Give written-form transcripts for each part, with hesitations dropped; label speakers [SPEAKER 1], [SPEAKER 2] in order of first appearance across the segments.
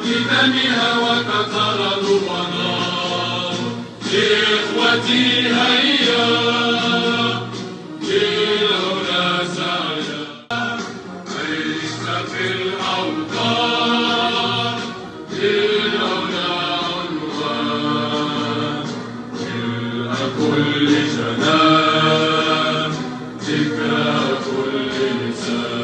[SPEAKER 1] بدمها وكثر ونار إخوتي هيا للعلا سعيا عيش في الأوطان للعلا عنوان ملء كل جنان ذكرى كل لسان.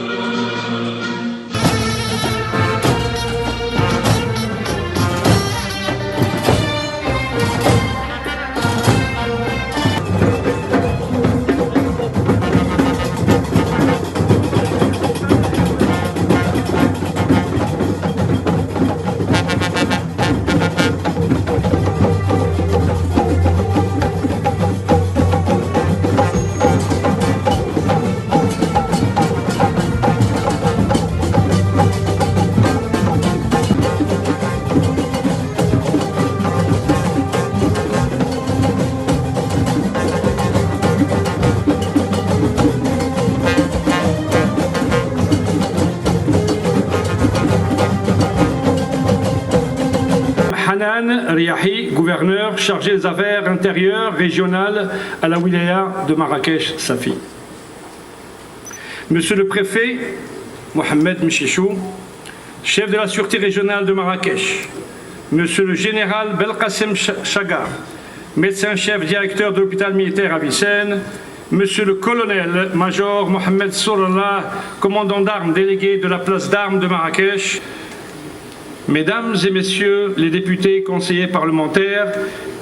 [SPEAKER 2] Hanan Riahi, gouverneur chargé des affaires intérieures régionales à la wilaya de Marrakech-Safi. Monsieur le préfet, Mohamed Mchichou, chef de la sûreté régionale de Marrakech. Monsieur le général Belkacem Chagar, médecin-chef directeur de l'hôpital militaire à Vicenne. Monsieur le colonel-major Mohamed Sorallah, commandant d'armes délégué de la place d'armes de Marrakech. Mesdames et messieurs les députés, conseillers parlementaires,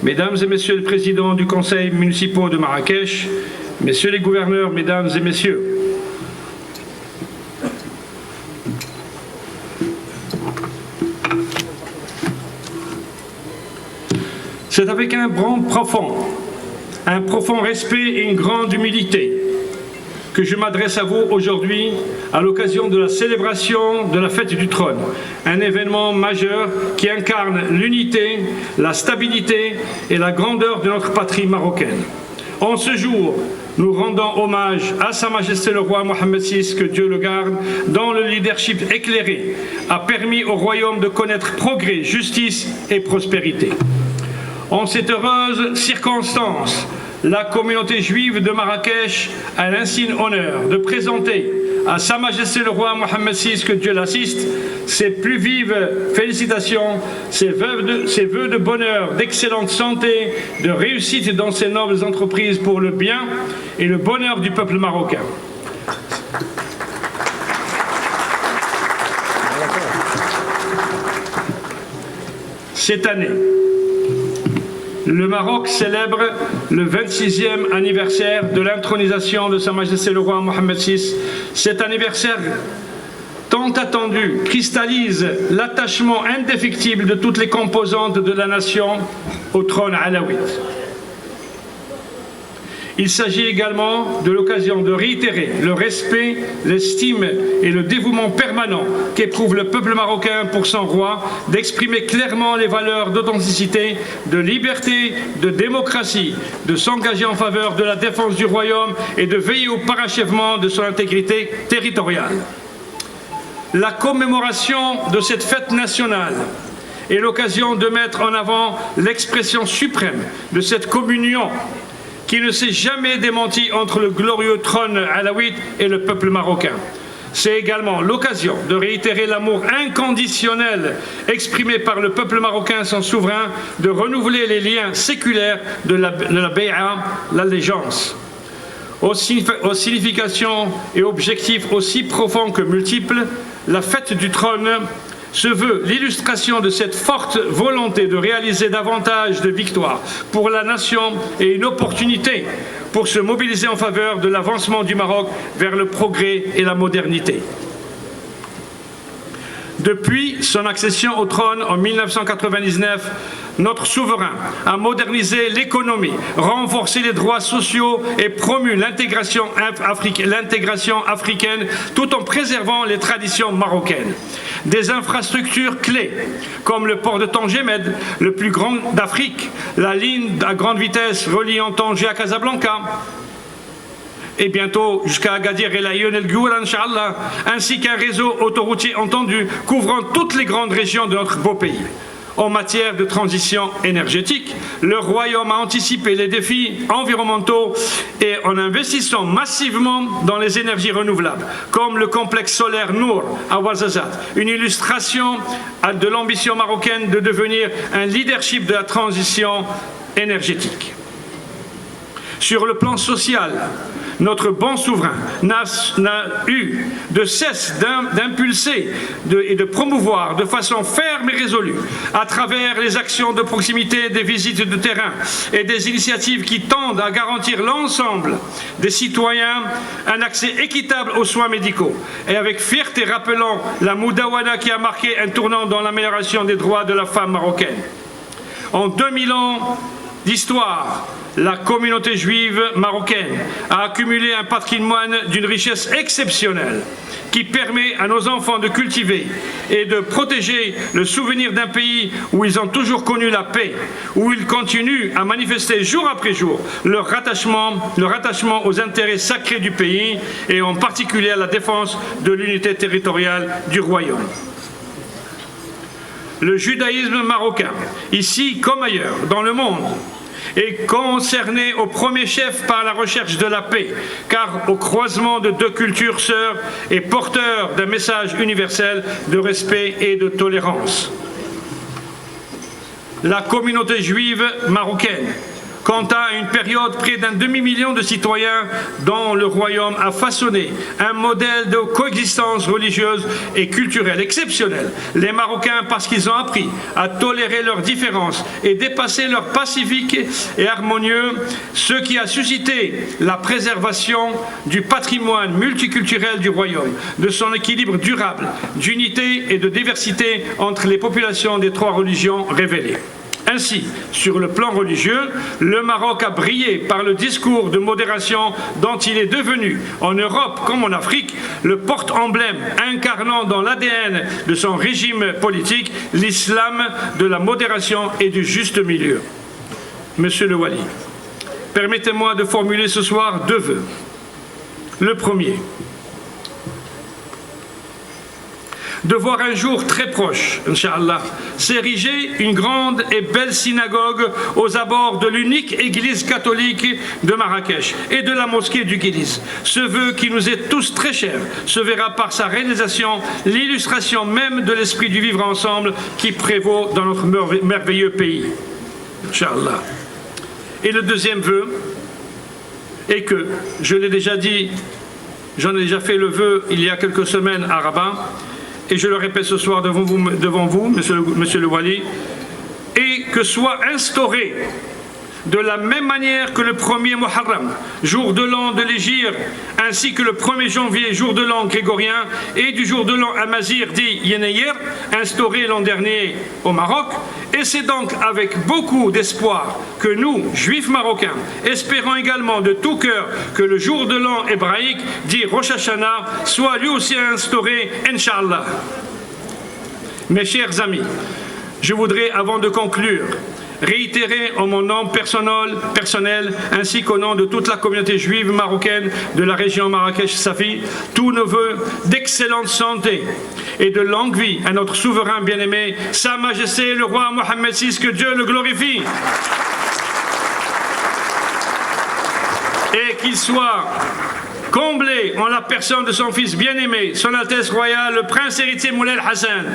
[SPEAKER 2] mesdames et messieurs les présidents du conseil municipal de Marrakech, messieurs les gouverneurs, mesdames et messieurs. C'est avec un profond respect et une grande humilité que je m'adresse à vous aujourd'hui à l'occasion de la célébration de la fête du trône, un événement majeur qui incarne l'unité, la stabilité et la grandeur de notre patrie marocaine. En ce jour, nous rendons hommage à Sa Majesté le roi Mohamed VI, que Dieu le garde, dont le leadership éclairé a permis au royaume de connaître progrès, justice et prospérité. En cette heureuse circonstance, la communauté juive de Marrakech a l'insigne honneur de présenter à Sa Majesté le roi Mohamed VI, que Dieu l'assiste, ses plus vives félicitations, ses vœux de bonheur, d'excellente santé, de réussite dans ses nobles entreprises pour le bien et le bonheur du peuple marocain. Cette année, le Maroc célèbre le 26e anniversaire de l'intronisation de Sa Majesté le roi Mohamed VI. Cet anniversaire tant attendu cristallise l'attachement indéfectible de toutes les composantes de la nation au trône alawite. Il s'agit également de l'occasion de réitérer le respect, l'estime et le dévouement permanent qu'éprouve le peuple marocain pour son roi, d'exprimer clairement les valeurs d'authenticité, de liberté, de démocratie, de s'engager en faveur de la défense du royaume et de veiller au parachèvement de son intégrité territoriale. La commémoration de cette fête nationale est l'occasion de mettre en avant l'expression suprême de cette communion qui ne s'est jamais démenti entre le glorieux trône alawite et le peuple marocain. C'est également l'occasion de réitérer l'amour inconditionnel exprimé par le peuple marocain, son souverain, de renouveler les liens séculaires de la Bay'a, l'allégeance. Aux significations et objectifs aussi profonds que multiples, la fête du trône se veut l'illustration de cette forte volonté de réaliser davantage de victoires pour la nation et une opportunité pour se mobiliser en faveur de l'avancement du Maroc vers le progrès et la modernité. Depuis son accession au trône en 1999, notre souverain a modernisé l'économie, renforcé les droits sociaux et promu l'intégration africaine tout en préservant les traditions marocaines. Des infrastructures clés comme le port de Tanger-Med, le plus grand d'Afrique, la ligne à grande vitesse reliant Tanger à Casablanca, et bientôt jusqu'à Agadir et l'Aïn El Goura, Inch'Allah, ainsi qu'un réseau autoroutier entendu couvrant toutes les grandes régions de notre beau pays. En matière de transition énergétique, le Royaume a anticipé les défis environnementaux et en investissant massivement dans les énergies renouvelables, comme le complexe solaire Nour à Ouarzazate, une illustration de l'ambition marocaine de devenir un leadership de la transition énergétique. Sur le plan social, notre bon souverain n'a eu de cesse d'impulser et de promouvoir de façon ferme et résolue, à travers les actions de proximité, des visites de terrain et des initiatives qui tendent à garantir l'ensemble des citoyens un accès équitable aux soins médicaux. Et avec fierté rappelant la Moudawana qui a marqué un tournant dans l'amélioration des droits de la femme marocaine. En 2000 ans d'histoire, la communauté juive marocaine a accumulé un patrimoine d'une richesse exceptionnelle qui permet à nos enfants de cultiver et de protéger le souvenir d'un pays où ils ont toujours connu la paix, où ils continuent à manifester jour après jour leur rattachement aux intérêts sacrés du pays et en particulier à la défense de l'unité territoriale du royaume. Le judaïsme marocain, ici comme ailleurs dans le monde, est concerné au premier chef par la recherche de la paix, car au croisement de deux cultures sœurs est porteur d'un message universel de respect et de tolérance. La communauté juive marocaine, quant à une période, près d'un demi-million de citoyens dans le royaume a façonné un modèle de coexistence religieuse et culturelle exceptionnel. Les Marocains, parce qu'ils ont appris à tolérer leurs différences et dépasser leur pacifique et harmonieux, ce qui a suscité la préservation du patrimoine multiculturel du royaume, de son équilibre durable, d'unité et de diversité entre les populations des trois religions révélées. Ainsi, sur le plan religieux, le Maroc a brillé par le discours de modération dont il est devenu, en Europe comme en Afrique, le porte-emblème incarnant dans l'ADN de son régime politique l'islam de la modération et du juste milieu. Monsieur le Wali, permettez-moi de formuler ce soir deux vœux. Le premier, de voir un jour très proche, Inch'Allah, s'ériger une grande et belle synagogue aux abords de l'unique église catholique de Marrakech et de la mosquée du Guéliz. Ce vœu qui nous est tous très cher se verra par sa réalisation l'illustration même de l'esprit du vivre ensemble qui prévaut dans notre merveilleux pays. Inch'Allah. Et le deuxième vœu est que, je l'ai déjà dit, j'en ai déjà fait le vœu il y a quelques semaines à Rabat, et je le répète ce soir devant vous, monsieur le Wali, et que soit instauré de la même manière que le 1er Muharram, jour de l'an de l'Hégire, ainsi que le 1er janvier, jour de l'an grégorien, et du jour de l'an Amazir dit Yeneyer, instauré l'an dernier au Maroc. Et c'est donc avec beaucoup d'espoir que nous, juifs marocains, espérons également de tout cœur que le jour de l'an hébraïque, dit Rosh Hashanah, soit lui aussi instauré, Inch'Allah. Mes chers amis, je voudrais, avant de conclure, réitérer en mon nom personnel ainsi qu'au nom de toute la communauté juive marocaine de la région Marrakech-Safi tous nos vœux d'excellente santé et de longue vie à notre souverain bien-aimé, Sa Majesté le roi Mohammed VI, que Dieu le glorifie. Et qu'il soit comblé en la personne de son fils bien-aimé, Son Altesse Royale, le Prince héritier Moulay Hassan,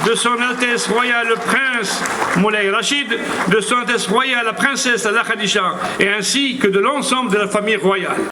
[SPEAKER 2] de Son Altesse Royale le Prince Moulay Rachid, de Son Altesse Royale la Princesse Allah Khadija, et ainsi que de l'ensemble de la famille royale.